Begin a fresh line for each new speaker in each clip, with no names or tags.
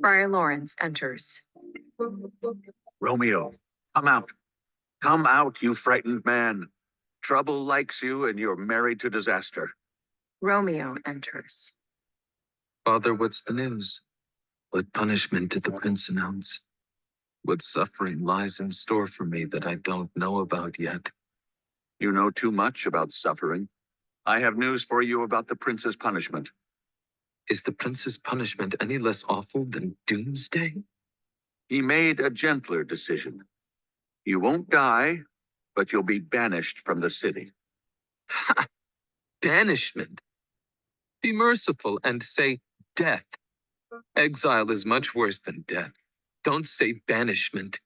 Friar Lawrence enters.
Romeo, come out. Come out, you frightened man. Trouble likes you, and you're married to disaster.
Romeo enters.
Father, what's the news? What punishment did the prince announce? What suffering lies in store for me that I don't know about yet?
You know too much about suffering. I have news for you about the prince's punishment.
Is the prince's punishment any less awful than doomsday?
He made a gentler decision. You won't die, but you'll be banished from the city.
Ha! Banishment. Be merciful and say death. Exile is much worse than death. Don't say banishment.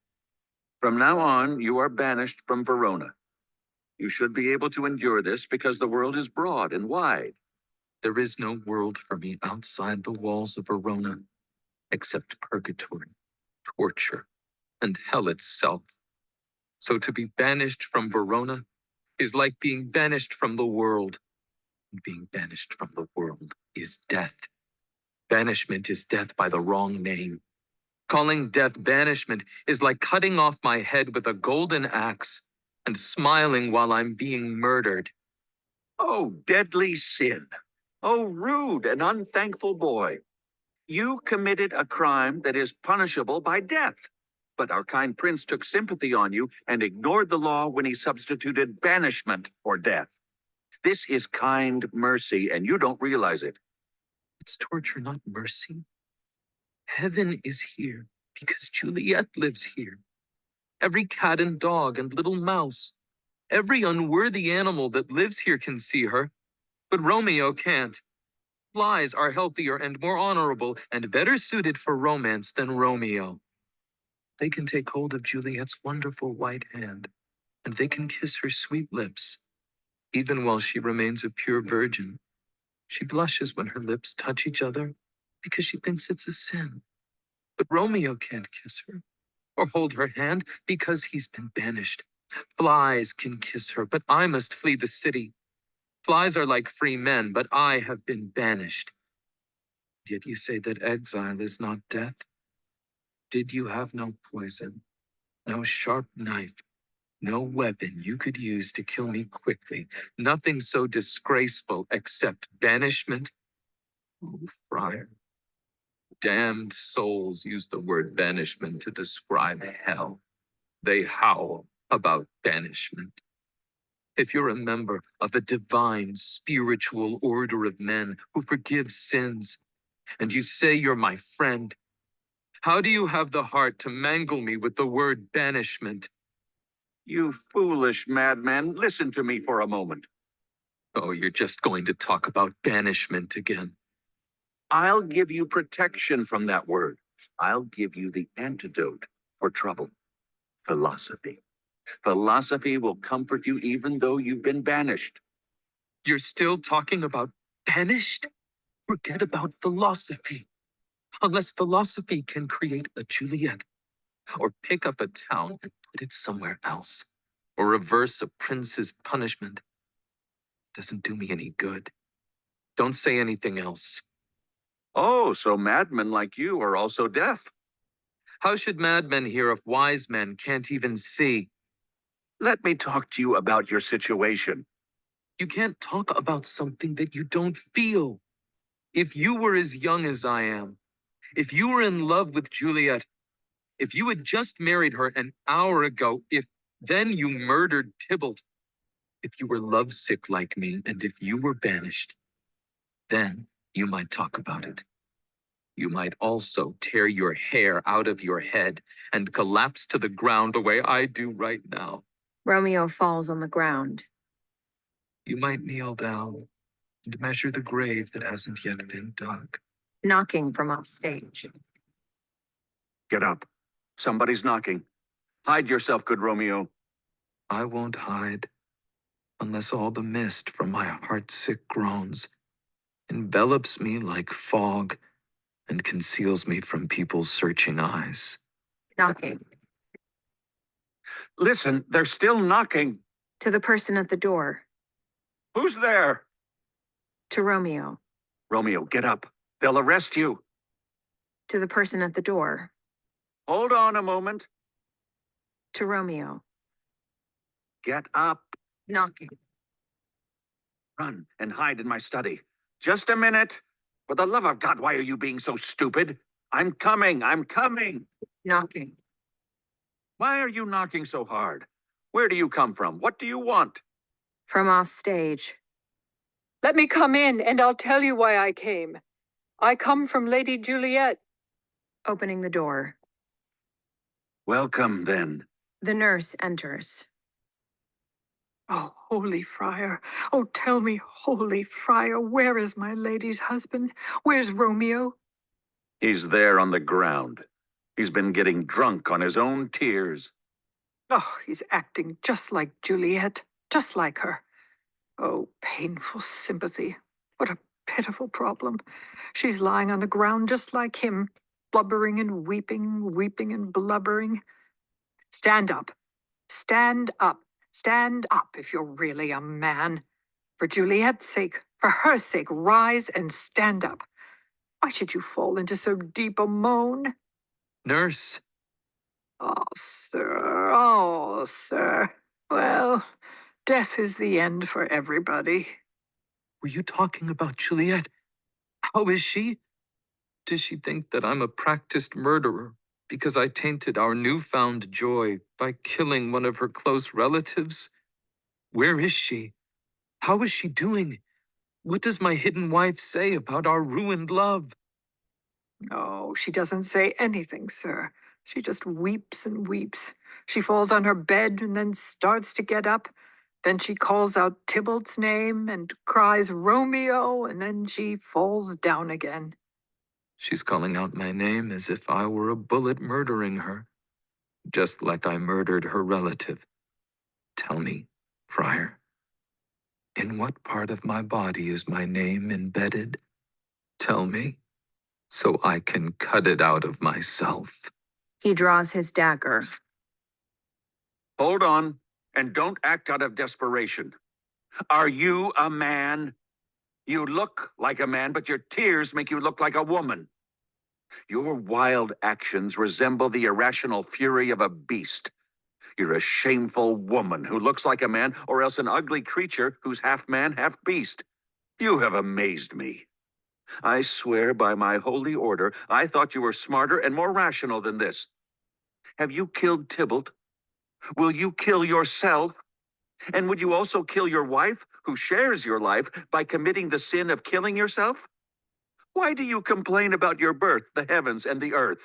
From now on, you are banished from Verona. You should be able to endure this because the world is broad and wide.
There is no world for me outside the walls of Verona, except purgatory, torture, and hell itself. So to be banished from Verona is like being banished from the world. And being banished from the world is death. Banishment is death by the wrong name. Calling death banishment is like cutting off my head with a golden axe and smiling while I'm being murdered.
Oh, deadly sin. Oh, rude and unthankful boy. You committed a crime that is punishable by death. But our kind prince took sympathy on you and ignored the law when he substituted banishment for death. This is kind mercy, and you don't realize it.
It's torture, not mercy. Heaven is here because Juliet lives here. Every cat and dog and little mouse, every unworthy animal that lives here can see her, but Romeo can't. Flies are healthier and more honorable and better suited for romance than Romeo. They can take hold of Juliet's wonderful white hand, and they can kiss her sweet lips. Even while she remains a pure virgin, she blushes when her lips touch each other because she thinks it's a sin. But Romeo can't kiss her or hold her hand because he's been banished. Flies can kiss her, but I must flee the city. Flies are like free men, but I have been banished. Yet you say that exile is not death? Did you have no poison, no sharp knife, no weapon you could use to kill me quickly? Nothing so disgraceful except banishment? Oh, friar. Damned souls use the word banishment to describe hell. They howl about banishment. If you're a member of a divine spiritual order of men who forgive sins, and you say you're my friend, how do you have the heart to mangle me with the word banishment?
You foolish madman, listen to me for a moment.
Oh, you're just going to talk about banishment again.
I'll give you protection from that word. I'll give you the antidote for trouble. Philosophy. Philosophy will comfort you even though you've been banished.
You're still talking about banished? Forget about philosophy. Unless philosophy can create a Juliet, or pick up a town and put it somewhere else, or reverse a prince's punishment, doesn't do me any good. Don't say anything else.
Oh, so madmen like you are also deaf.
How should madmen hear if wise men can't even see?
Let me talk to you about your situation.
You can't talk about something that you don't feel. If you were as young as I am, if you were in love with Juliet, if you had just married her an hour ago, if then you murdered Tybalt, if you were lovesick like me, and if you were banished, then you might talk about it. You might also tear your hair out of your head and collapse to the ground the way I do right now.
Romeo falls on the ground.
You might kneel down and measure the grave that hasn't yet been dug.
Knocking from offstage.
Get up. Somebody's knocking. Hide yourself, good Romeo.
I won't hide unless all the mist from my heart-sick groans envelops me like fog and conceals me from people's searching eyes.
Knocking.
Listen, they're still knocking.
To the person at the door.
Who's there?
To Romeo.
Romeo, get up. They'll arrest you.
To the person at the door.
Hold on a moment.
To Romeo.
Get up,
Knocking.
run, and hide in my study. Just a minute. For the love of God, why are you being so stupid? I'm coming. I'm coming.
Knocking.
Why are you knocking so hard? Where do you come from? What do you want?
From off stage.
Let me come in, and I'll tell you why I came. I come from Lady Juliet.
Opening the door.
Welcome, then.
The nurse enters.
Oh, holy friar. Oh, tell me, holy friar, where is my lady's husband? Where's Romeo?
He's there on the ground. He's been getting drunk on his own tears.
Oh, he's acting just like Juliet, just like her. Oh, painful sympathy. What a pitiful problem. She's lying on the ground just like him, blubbering and weeping, weeping and blubbering. Stand up. Stand up. Stand up if you're really a man. For Juliet's sake, for her sake, rise and stand up. Why should you fall into so deep a moan?
Nurse,
Oh, sir. Oh, sir. Well, death is the end for everybody.
were you talking about Juliet? How is she? Does she think that I'm a practiced murderer because I tainted our newfound joy by killing one of her close relatives? Where is she? How is she doing? What does my hidden wife say about our ruined love?
No, she doesn't say anything, sir. She just weeps and weeps. She falls on her bed and then starts to get up. Then she calls out Tybalt's name and cries Romeo, and then she falls down again.
She's calling out my name as if I were a bullet murdering her, just like I murdered her relative. Tell me, Friar, in what part of my body is my name embedded? Tell me, so I can cut it out of myself.
He draws his dagger.
Hold on, and don't act out of desperation. Are you a man? You look like a man, but your tears make you look like a woman. Your wild actions resemble the irrational fury of a beast. You're a shameful woman who looks like a man, or else an ugly creature who's half man, half beast. You have amazed me. I swear by my holy order, I thought you were smarter and more rational than this. Have you killed Tybalt? Will you kill yourself? And would you also kill your wife, who shares your life, by committing the sin of killing yourself? Why do you complain about your birth, the heavens, and the earth?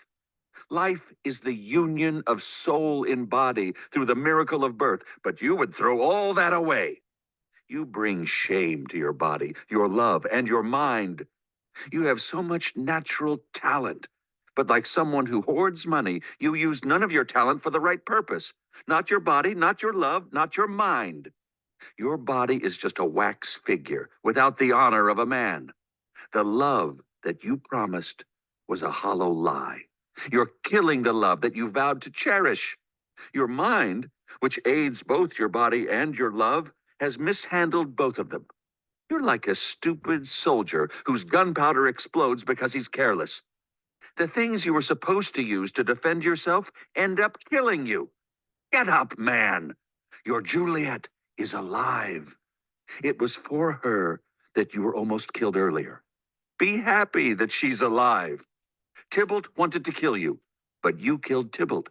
Life is the union of soul in body through the miracle of birth, but you would throw all that away. You bring shame to your body, your love, and your mind. You have so much natural talent, but like someone who hoards money, you use none of your talent for the right purpose. Not your body, not your love, not your mind. Your body is just a wax figure without the honor of a man. The love that you promised was a hollow lie. You're killing the love that you vowed to cherish. Your mind, which aids both your body and your love, has mishandled both of them. You're like a stupid soldier whose gunpowder explodes because he's careless. The things you were supposed to use to defend yourself end up killing you. Get up, man. Your Juliet is alive. It was for her that you were almost killed earlier. Be happy that she's alive. Tybalt wanted to kill you, but you killed Tybalt.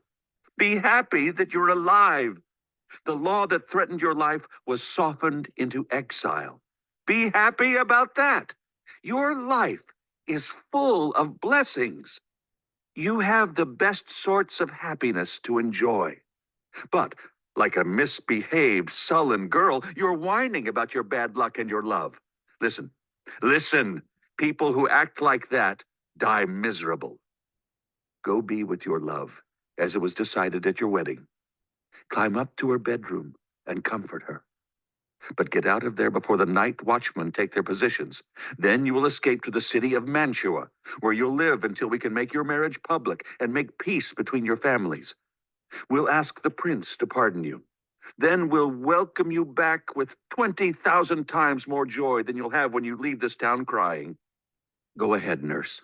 Be happy that you're alive. The law that threatened your life was softened into exile. Be happy about that. Your life is full of blessings. You have the best sorts of happiness to enjoy. But, like a misbehaved, sullen girl, you're whining about your bad luck and your love. Listen. People who act like that die miserable. Go be with your love, as it was decided at your wedding. Climb up to her bedroom and comfort her. But get out of there before the night watchmen take their positions. Then you will escape to the city of Mantua, where you'll live until we can make your marriage public and make peace between your families. We'll ask the prince to pardon you. Then we'll welcome you back with 20,000 times more joy than you'll have when you leave this town crying. Go ahead, nurse.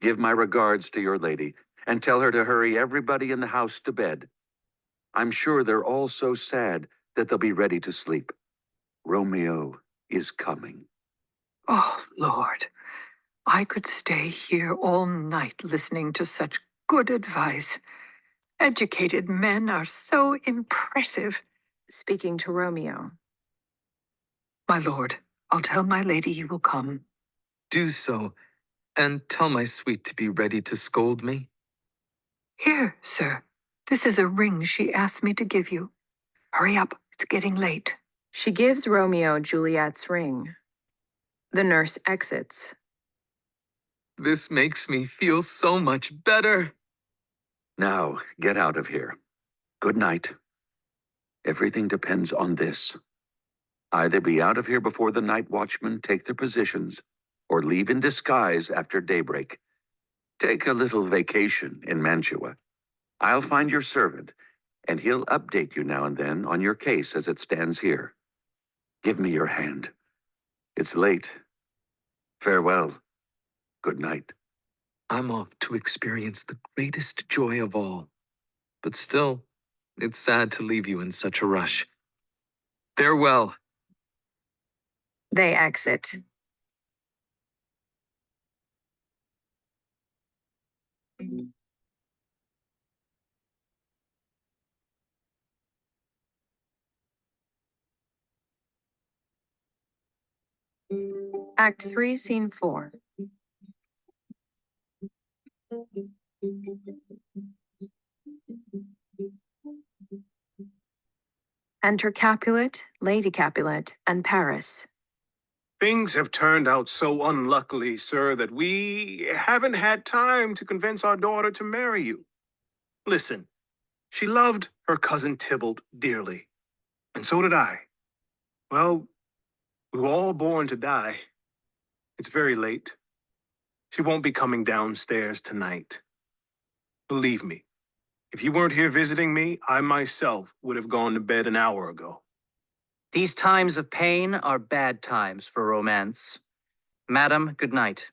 Give my regards to your lady, and tell her to hurry everybody in the house to bed. I'm sure they're all so sad that they'll be ready to sleep. Romeo is coming.
Oh, Lord, I could stay here all night listening to such good advice. Educated men are so impressive.
Speaking to Romeo.
My lord, I'll tell my lady you will come.
Do so, and tell my sweet to be ready to scold me.
Here, sir. This is a ring she asked me to give you. Hurry up, it's getting late.
She gives Romeo Juliet's ring. The nurse exits.
This makes me feel so much better.
Now, get out of here. Good night. Everything depends on this. Either be out of here before the night watchmen take their positions, or leave in disguise after daybreak. Take a little vacation in Mantua. I'll find your servant, and he'll update you now and then on your case as it stands here. Give me your hand. It's late. Farewell. Good night.
I'm off to experience the greatest joy of all. But still, it's sad to leave you in such a rush. Farewell.
They exit. Act 3, Scene 4. Enter Capulet, Lady Capulet, and Paris.
Things have turned out so unluckily, sir, that we haven't had time to convince our daughter to marry you. Listen, she loved her cousin Tybalt dearly, and so did I. Well, we were all born to die. It's very late. She won't be coming downstairs tonight. Believe me, if you weren't here visiting me, I myself would have gone to bed an hour ago.
These times of pain are bad times for romance. Madam, good night.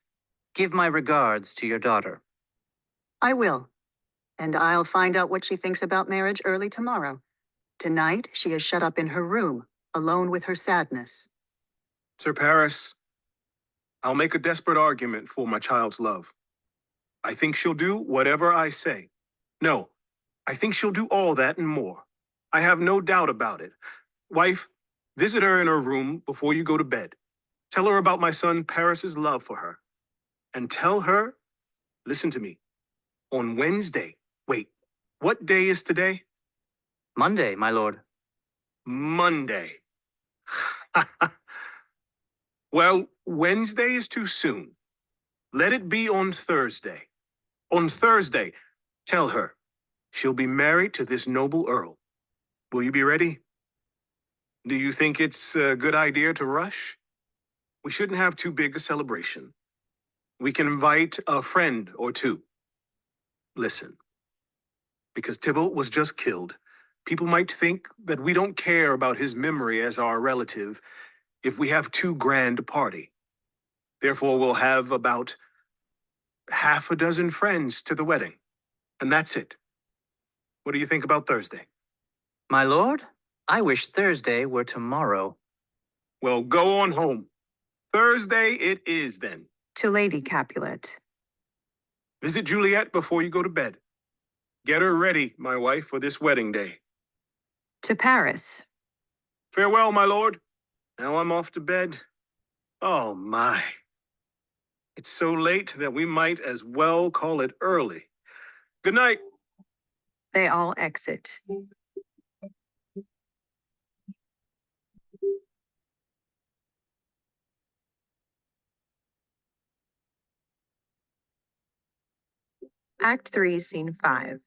Give my regards to your daughter.
I will. And I'll find out what she thinks about marriage early tomorrow. Tonight, she is shut up in her room, alone with her sadness.
Sir Paris, I'll make a desperate argument for my child's love. I think she'll do whatever I say. No, I think she'll do all that and more. I have no doubt about it. Wife, visit her in her room before you go to bed. Tell her about my son Paris's love for her. And tell her, listen to me, on Wednesday. Wait, what day is today?
Monday, my lord.
Monday. Well, Wednesday is too soon. Let it be on Thursday. On Thursday, tell her she'll be married to this noble earl. Will you be ready? Do you think it's a good idea to rush? We shouldn't have too big a celebration. We can invite a friend or two. Listen, because Tybalt was just killed, people might think that we don't care about his memory as our relative if we have too grand a party. Therefore, we'll have about half a dozen friends to the wedding, and that's it. What do you think about Thursday?
My lord, I wish Thursday were tomorrow.
Well, go on home. Thursday it is then.
To Lady Capulet.
Visit Juliet before you go to bed. Get her ready, my wife, for this wedding day.
To Paris.
Farewell, my lord. Now I'm off to bed. Oh, my. It's so late that we might as well call it early. Good night.
They all exit. Act 3, Scene 5.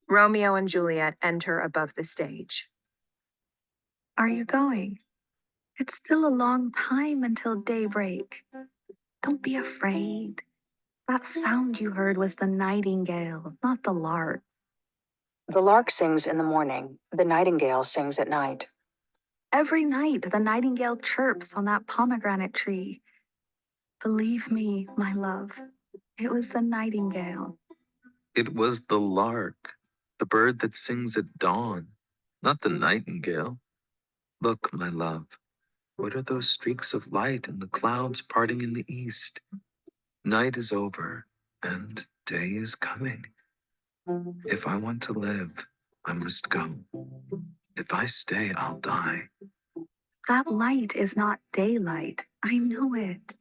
Romeo and Juliet enter above the stage.
Are you going? It's still a long time until daybreak. Don't be afraid. That sound you heard was the nightingale, not the lark.
The lark sings in the morning. The nightingale sings at night.
Every night, the nightingale chirps on that pomegranate tree. Believe me, my love, it was the nightingale.
It was the lark, the bird that sings at dawn, not the nightingale. Look, my love, what are those streaks of light in the clouds parting in the east? Night is over, and day is coming. If I want to live, I must go. If I stay, I'll die.
That light is not daylight. I know it.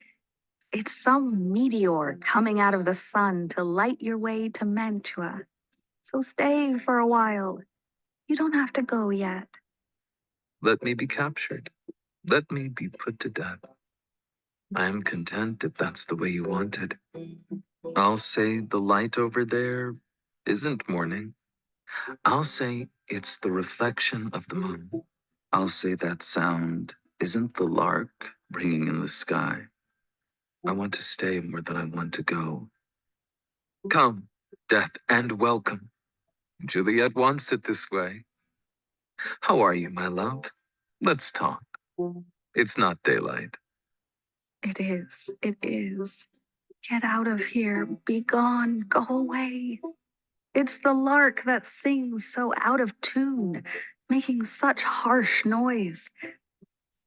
It's some meteor coming out of the sun to light your way to Mantua. So stay for a while. You don't have to go yet.
Let me be captured. Let me be put to death. I am content if that's the way you want it. I'll say the light over there isn't morning. I'll say it's the reflection of the moon. I'll say that sound isn't the lark ringing in the sky. I want to stay more than I want to go. Come, death, and welcome. Juliet wants it this way. How are you, my love? Let's talk. It's not daylight.
It is. It is. Get out of here. Be gone. Go away. It's the lark that sings so out of tune, making such harsh noise.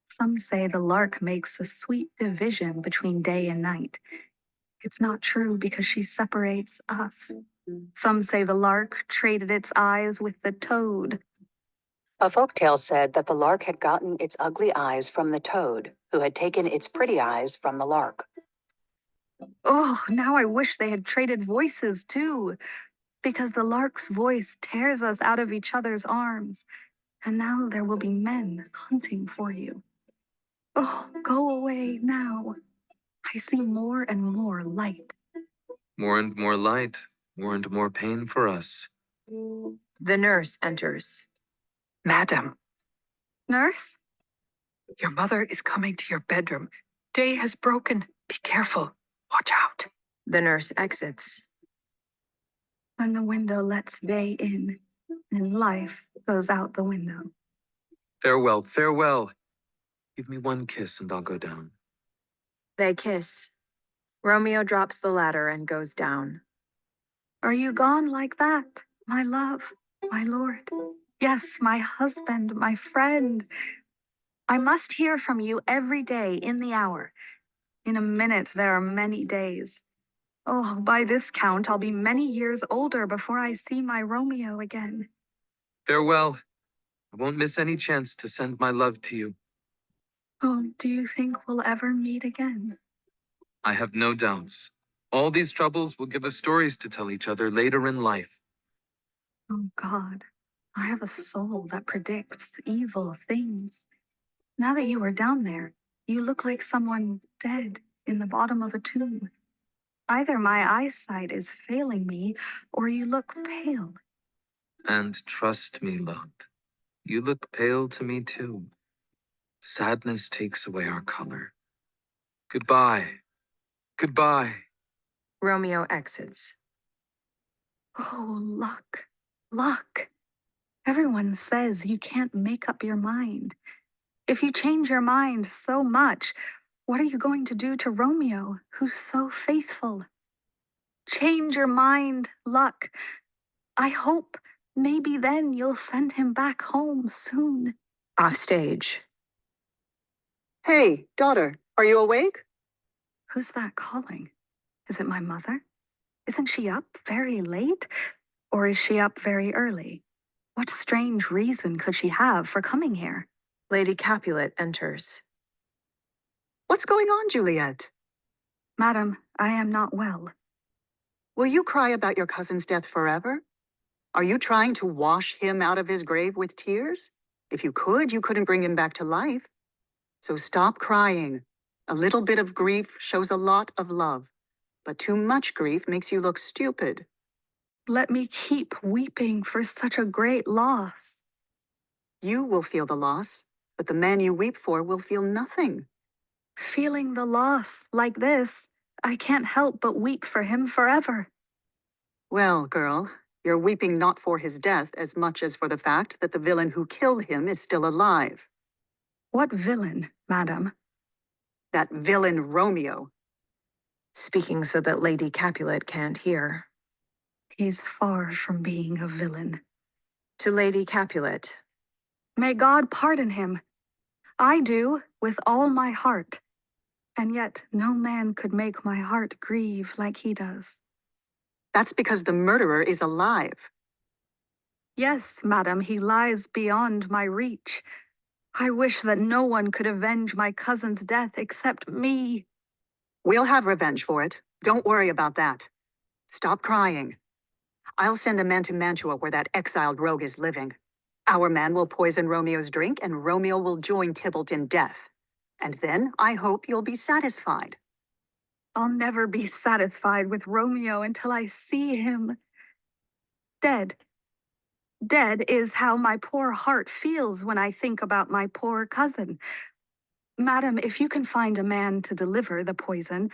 Some say the lark makes a sweet division between day and night. It's not true because she separates us. Some say the lark traded its eyes with the toad.
A folktale said that the lark had gotten its ugly eyes from the toad, who had taken its pretty eyes from the lark.
Oh, now I wish they had traded voices too, because the lark's voice tears us out of each other's arms, and now there will be men hunting for you. Oh, go away now. I see more and more light.
More and more light, more and more pain for us.
The nurse enters.
Madam,
Nurse?
your mother is coming to your bedroom. Day has broken. Be careful. Watch out.
The nurse exits.
When the window lets day in, and life goes out the window.
Farewell, farewell. Give me one kiss and I'll go down.
They kiss. Romeo drops the ladder and goes down.
Are you gone like that, my love, my lord? Yes, my husband, my friend. I must hear from you every day in the hour. In a minute, there are many days. Oh, by this count, I'll be many years older before I see my Romeo again.
Farewell. I won't miss any chance to send my love to you.
Oh, do you think we'll ever meet again?
I have no doubts. All these troubles will give us stories to tell each other later in life.
Oh, God, I have a soul that predicts evil things. Now that you are down there, you look like someone dead in the bottom of a tomb. Either my eyesight is failing me, or you look pale.
And trust me, love, you look pale to me too. Sadness takes away our color. Goodbye. Goodbye.
Romeo exits.
Oh, luck, luck. Everyone says you can't make up your mind. If you change your mind so much, what are you going to do to Romeo, who's so faithful? Change your mind, luck. I hope maybe then you'll send him back home soon.
Off stage.
Hey, daughter, are you awake?
Who's that calling? Is it my mother? Isn't she up very late? Or is she up very early? What strange reason could she have for coming here?
Lady Capulet enters.
What's going on, Juliet?
Madam, I am not well.
Will you cry about your cousin's death forever? Are you trying to wash him out of his grave with tears? If you could, you couldn't bring him back to life. So stop crying. A little bit of grief shows a lot of love, but too much grief makes you look stupid.
Let me keep weeping for such a great loss.
You will feel the loss, but the man you weep for will feel nothing.
Feeling the loss like this, I can't help but weep for him forever.
Well, girl, you're weeping not for his death as much as for the fact that the villain who killed him is still alive.
What villain, madam?
That villain Romeo.
speaking so that Lady Capulet can't hear.
He's far from being a villain.
To Lady Capulet.
May God pardon him. I do, with all my heart. And yet no man could make my heart grieve like he does.
That's because the murderer is alive.
Yes, madam, he lies beyond my reach. I wish that no one could avenge my cousin's death except me.
We'll have revenge for it. Don't worry about that. Stop crying. I'll send a man to Mantua where that exiled rogue is living. Our man will poison Romeo's drink and Romeo will join Tybalt in death. And then I hope you'll be satisfied.
I'll never be satisfied with Romeo until I see him dead. Dead is how my poor heart feels when I think about my poor cousin. Madam, if you can find a man to deliver the poison,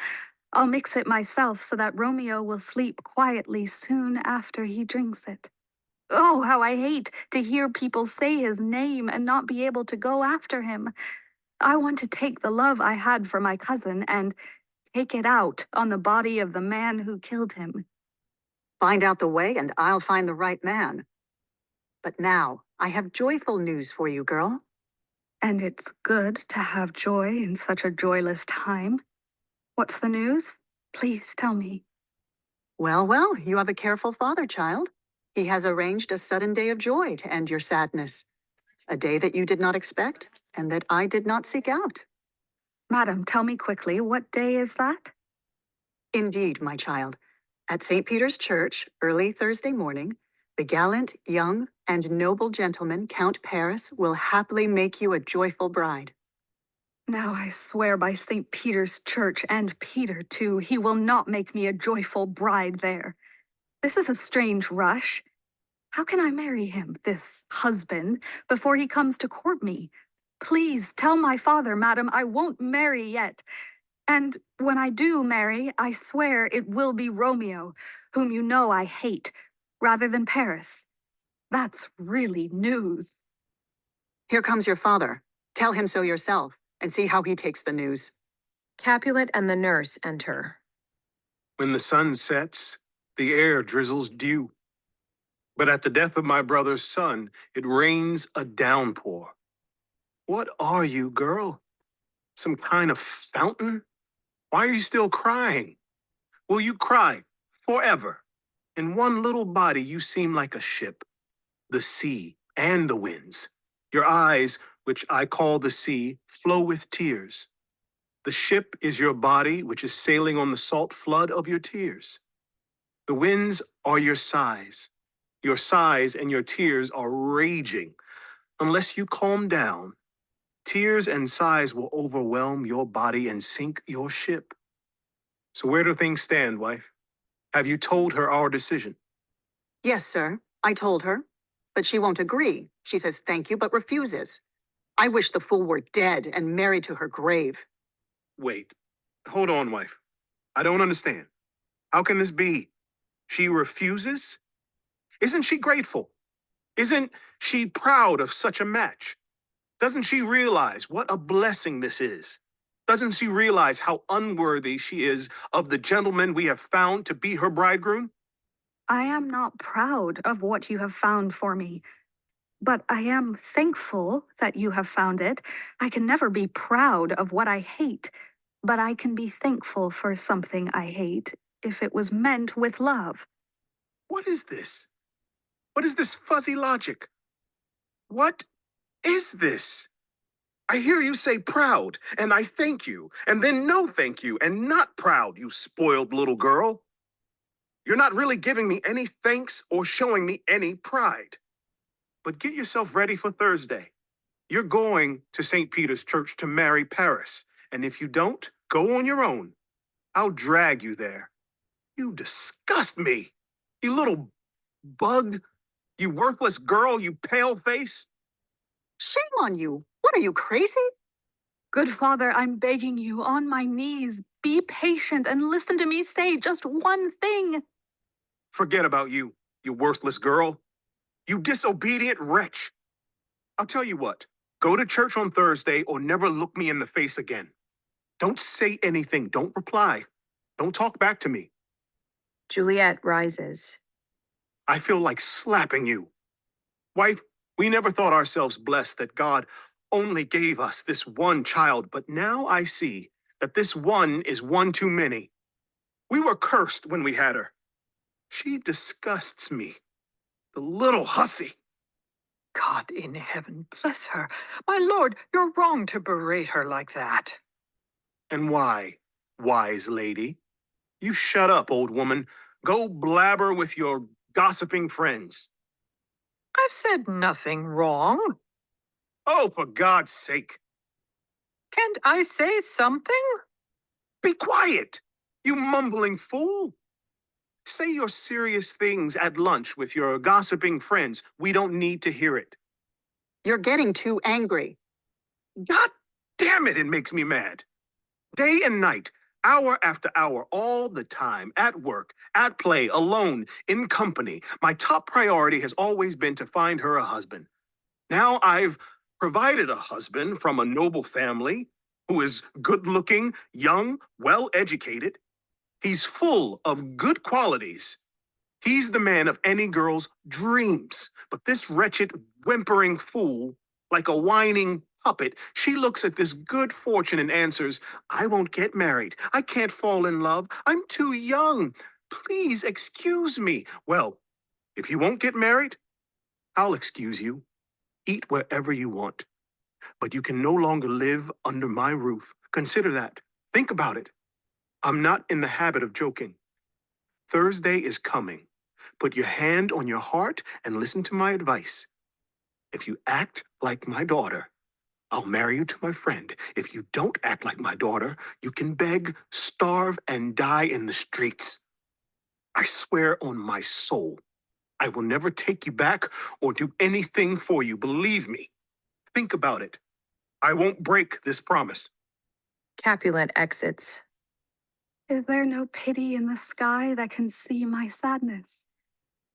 I'll mix it myself so that Romeo will sleep quietly soon after he drinks it. Oh, how I hate to hear people say his name and not be able to go after him. I want to take the love I had for my cousin and take it out on the body of the man who killed him.
Find out the way and I'll find the right man. But now, I have joyful news for you, girl.
And it's good to have joy in such a joyless time. What's the news? Please tell me.
Well, you have a careful father, child. He has arranged a sudden day of joy to end your sadness. A day that you did not expect and that I did not seek out.
Madam, tell me quickly, what day is that?
Indeed, my child. At St. Peter's Church, early Thursday morning, the gallant, young, and noble gentleman, Count Paris, will happily make you a joyful bride.
Now I swear by St. Peter's Church and Peter, too, he will not make me a joyful bride there. This is a strange rush. How can I marry him, this husband, before he comes to court me? Please tell my father, madam, I won't marry yet. And when I do marry, I swear it will be Romeo, whom you know I hate, rather than Paris. That's really news.
Here comes your father. Tell him so yourself, and see how he takes the news.
Capulet and the nurse enter.
When the sun sets, the air drizzles dew. But at the death of my brother's son, it rains a downpour. What are you, girl? Some kind of fountain? Why are you still crying? Will you cry forever? In one little body, you seem like a ship, the sea and the winds. Your eyes, which I call the sea, flow with tears. The ship is your body, which is sailing on the salt flood of your tears. The winds are your sighs. Your sighs and your tears are raging. Unless you calm down, tears and sighs will overwhelm your body and sink your ship. So where do things stand, wife? Have you told her our decision?
Yes, sir. I told her. But she won't agree. She says thank you, but refuses. I wish the fool were dead and married to her grave.
Wait. Hold on, wife. I don't understand. How can this be? She refuses? Isn't she grateful? Isn't she proud of such a match? Doesn't she realize what a blessing this is? Doesn't she realize how unworthy she is of the gentleman we have found to be her bridegroom?
I am not proud of what you have found for me, but I am thankful that you have found it. I can never be proud of what I hate, but I can be thankful for something I hate if it was meant with love.
What is this? What is this fuzzy logic? What is this? I hear you say proud, and I thank you, and then no thank you, and not proud, you spoiled little girl. You're not really giving me any thanks or showing me any pride. But get yourself ready for Thursday. You're going to St. Peter's Church to marry Paris, and if you don't, go on your own. I'll drag you there. You disgust me, you little bug, you worthless girl, you pale face.
Shame on you. What are you, crazy?
Good Father, I'm begging you on my knees, be patient and listen to me say just one thing.
Forget about you, you worthless girl. You disobedient wretch. I'll tell you what, go to church on Thursday or never look me in the face again. Don't say anything, don't reply. Don't talk back to me.
Juliet rises.
I feel like slapping you. Wife, we never thought ourselves blessed that God only gave us this one child, but now I see that this one is one too many. We were cursed when we had her. She disgusts me. The little hussy.
God in heaven, bless her. My lord, you're wrong to berate her like that.
And why, wise lady? You shut up, old woman. Go blabber with your gossiping friends.
I've said nothing wrong.
Oh, for God's sake.
Can't I say something?
Be quiet, you mumbling fool. Say your serious things at lunch with your gossiping friends. We don't need to hear it.
You're getting too angry.
God damn it, it makes me mad. Day and night, hour after hour, all the time, at work, at play, alone, in company. My top priority has always been to find her a husband. Now I've provided a husband from a noble family who is good looking, young, well educated. He's full of good qualities. He's the man of any girl's dreams. But this wretched, whimpering fool, like a whining puppet, she looks at this good fortune and answers, I won't get married. I can't fall in love. I'm too young. Please excuse me. Well, if you won't get married, I'll excuse you. Eat wherever you want. But you can no longer live under my roof. Consider that. Think about it. I'm not in the habit of joking. Thursday is coming. Put your hand on your heart and listen to my advice. If you act like my daughter, I'll marry you to my friend. If you don't act like my daughter, you can beg, starve, and die in the streets. I swear on my soul, I will never take you back or do anything for you. Believe me. Think about it. I won't break this promise.
Capulet exits.
Is there no pity in the sky that can see my sadness?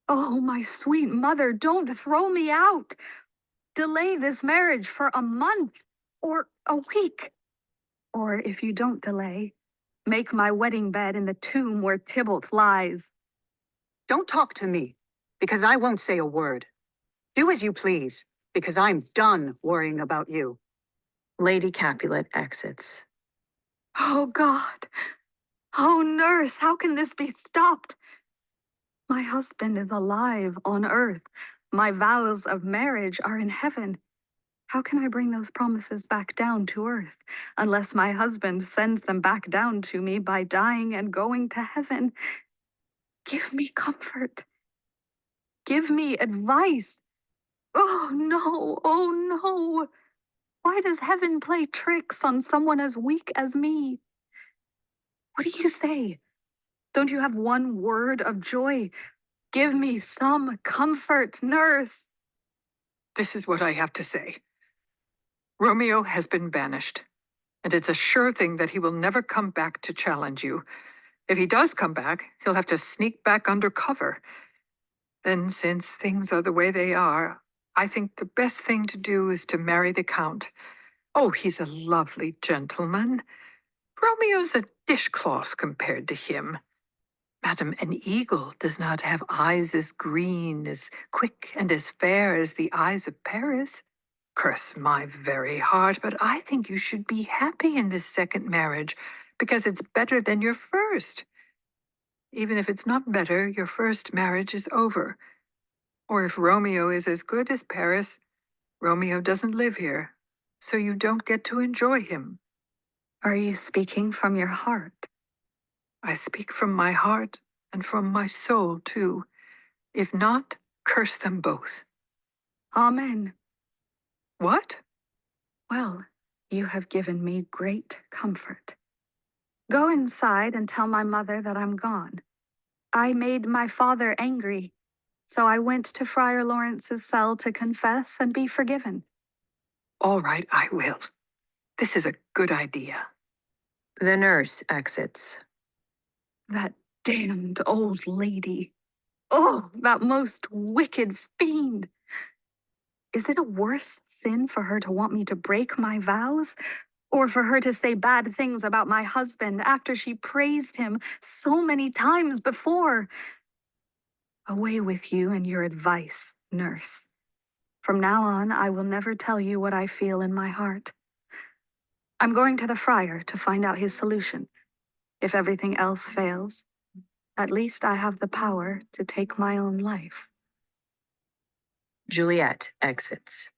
Oh, my sweet mother, don't throw me out. Delay this marriage for a month or a week. Or if you don't delay, make my wedding bed in the tomb where Tybalt lies.
Don't talk to me, because I won't say a word. Do as you please, because I'm done worrying about you.
Lady Capulet exits.
Oh, God. Oh, nurse, how can this be stopped? My husband is alive on earth. My vows of marriage are in heaven. How can I bring those promises back down to earth unless my husband sends them back down to me by dying and going to heaven? Give me comfort. Give me advice. Oh no, oh no. Why does heaven play tricks on someone as weak as me? What do you say? Don't you have one word of joy? Give me some comfort, nurse.
This is what I have to say. Romeo has been banished, and it's a sure thing that he will never come back to challenge you. If he does come back, he'll have to sneak back under cover. Then, since things are the way they are, I think the best thing to do is to marry the Count. Oh, he's a lovely gentleman. Romeo's a dishcloth compared to him. Madam, an eagle does not have eyes as green, as quick, and as fair as the eyes of Paris. Curse my very heart, but I think you should be happy in this second marriage, because it's better than your first. Even if it's not better, your first marriage is over. Or if Romeo is as good as Paris, Romeo doesn't live here, so you don't get to enjoy him.
Are you speaking from your heart?
I speak from my heart and from my soul, too. If not, curse them both.
Amen.
What?
Well, you have given me great comfort. Go inside and tell my mother that I'm gone. I made my father angry, so I went to Friar Lawrence's cell to confess and be forgiven.
All right, I will. This is a good idea.
The nurse exits.
That damned old lady. Oh, that most wicked fiend. Is it a worse sin for her to want me to break my vows, Or for her to say bad things about my husband after she praised him so many times before. Away with you and your advice, nurse. From now on, I will never tell you what I feel in my heart. I'm going to the friar to find out his solution. If everything else fails, at least I have the power to take my own life.
Juliet exits.